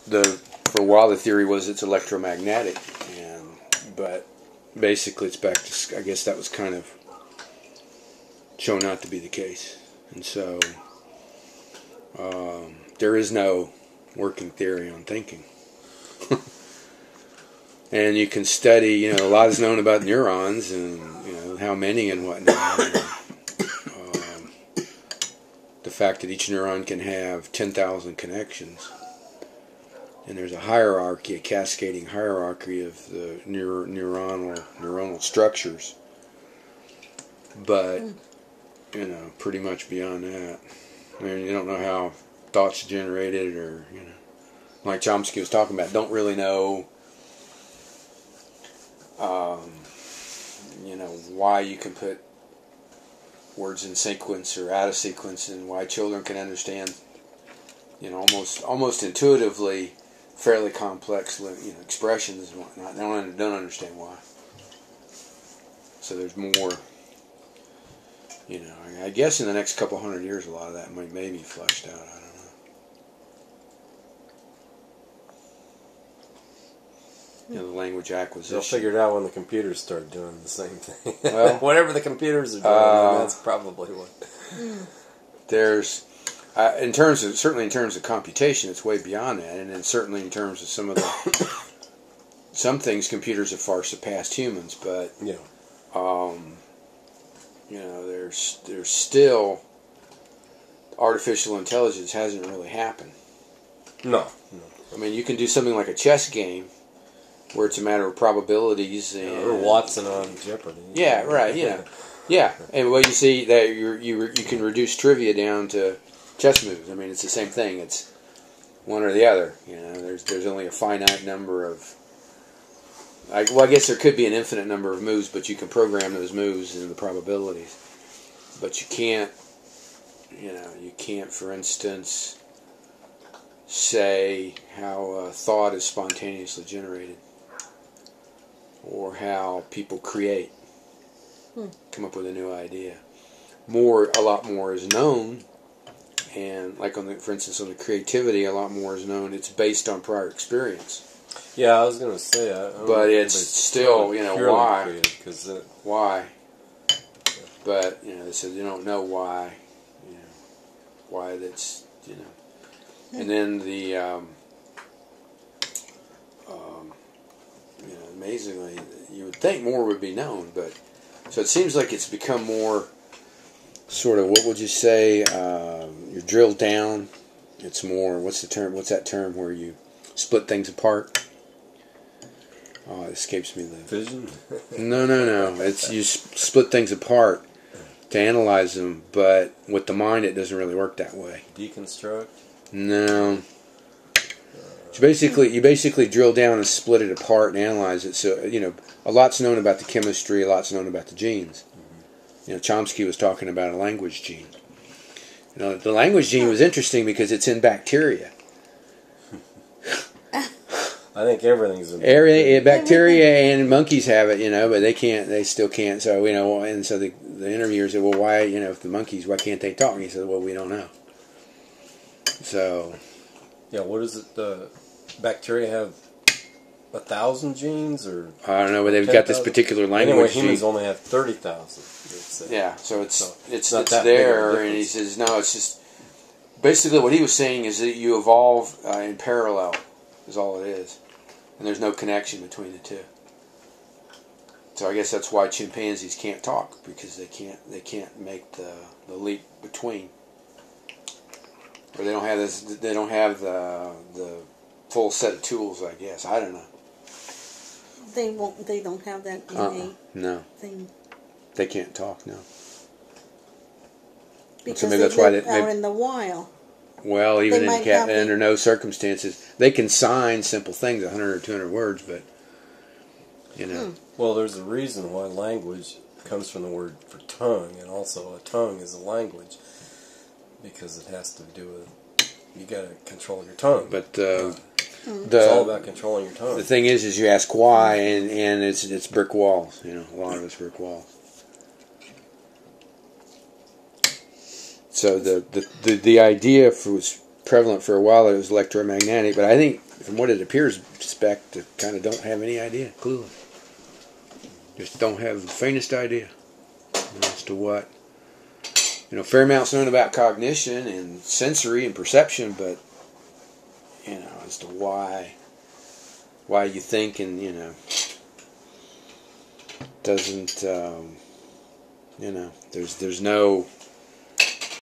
for a while the theory was it's electromagnetic, but basically it's back to, I guess that was kind of shown not to be the case, and so there is no working theory on thinking. And you can study, a lot is known about neurons and, how many and whatnot. The fact that each neuron can have 10,000 connections. And there's a hierarchy, a cascading hierarchy of the neuronal structures. But, pretty much beyond that. I mean, you don't know how thoughts are generated or, like Chomsky was talking about, don't really know why you can put words in sequence or out of sequence, and why children can understand, almost intuitively fairly complex, expressions and whatnot. They don't understand why. So there's more, I guess in the next couple hundred years a lot of that might maybe fleshed out. I don't know. The language acquisition. They'll figure it out when the computers start doing the same thing. Well, whatever the computers are doing, that's probably what. There's, certainly in terms of computation, it's way beyond that, and then certainly in terms of some things, computers have far surpassed humans. But there's still artificial intelligence hasn't really happened. No. I mean, you can do something like a chess game, where it's a matter of probabilities, and or Watson on Jeopardy. Yeah, right. Yeah. And well, you see that you can reduce trivia down to chess moves. I mean, it's the same thing. It's one or the other. There's only a finite number of. I guess there could be an infinite number of moves, but you can program those moves into the probabilities. But you can't. You can't, for instance, say how thought is spontaneously generated, or how people create, come up with a new idea. A lot more is known, and like for instance, on the creativity, a lot more is known. It's based on prior experience. Yeah, I was going to say but it's still, why? Why? Yeah. But they said you don't know why. Why that's and then the amazingly, you would think more would be known, but so it seems like it's become more sort of, what would you say, you're drilled down. It's more, what's that term where you split things apart? Oh, it escapes me. Fission? No. It's you split things apart to analyze them, but with the mind it doesn't really work that way. Deconstruct? No. You basically drill down and split it apart and analyze it. So, a lot's known about the chemistry, a lot's known about the genes. Chomsky was talking about a language gene. The language gene was interesting because it's in bacteria. I think everything's in bacteria, and monkeys have it, but they still can't. So, and so the interviewer said, well, why, if the monkeys, why can't they talk? And he said, well, we don't know. So. Yeah, what is it? Bacteria have 1,000 genes, or I don't know, but they've got this particular language. Anyway, humans only have 30,000. Yeah, so it's there, and he says no. It's just basically what he was saying is that you evolve in parallel, is all it is, and there's no connection between the two. So I guess that's why chimpanzees can't talk, because they can't make the leap between. Or they don't have this. They don't have the full set of tools. I guess I don't know. They won't. They don't have that innate thing. They can't talk. No. Because so maybe they that's why live out in the wild. Well, even under no circumstances, they can sign simple things, 100 or 200 words, but Well, there's a reason why language comes from the word for tongue, and also a tongue is a language. Because it has to do with, you got to control your tongue. But it's all about controlling your tongue. The thing is you ask why, and it's brick walls. A lot of it's brick walls. So the idea prevalent for a while that it was electromagnetic, but I think from what it appears, spec to kind of don't have any idea, clueless. Just don't have the faintest idea as to what. Fair amount's known about cognition and sensory and perception, but as to why you think and doesn't there's no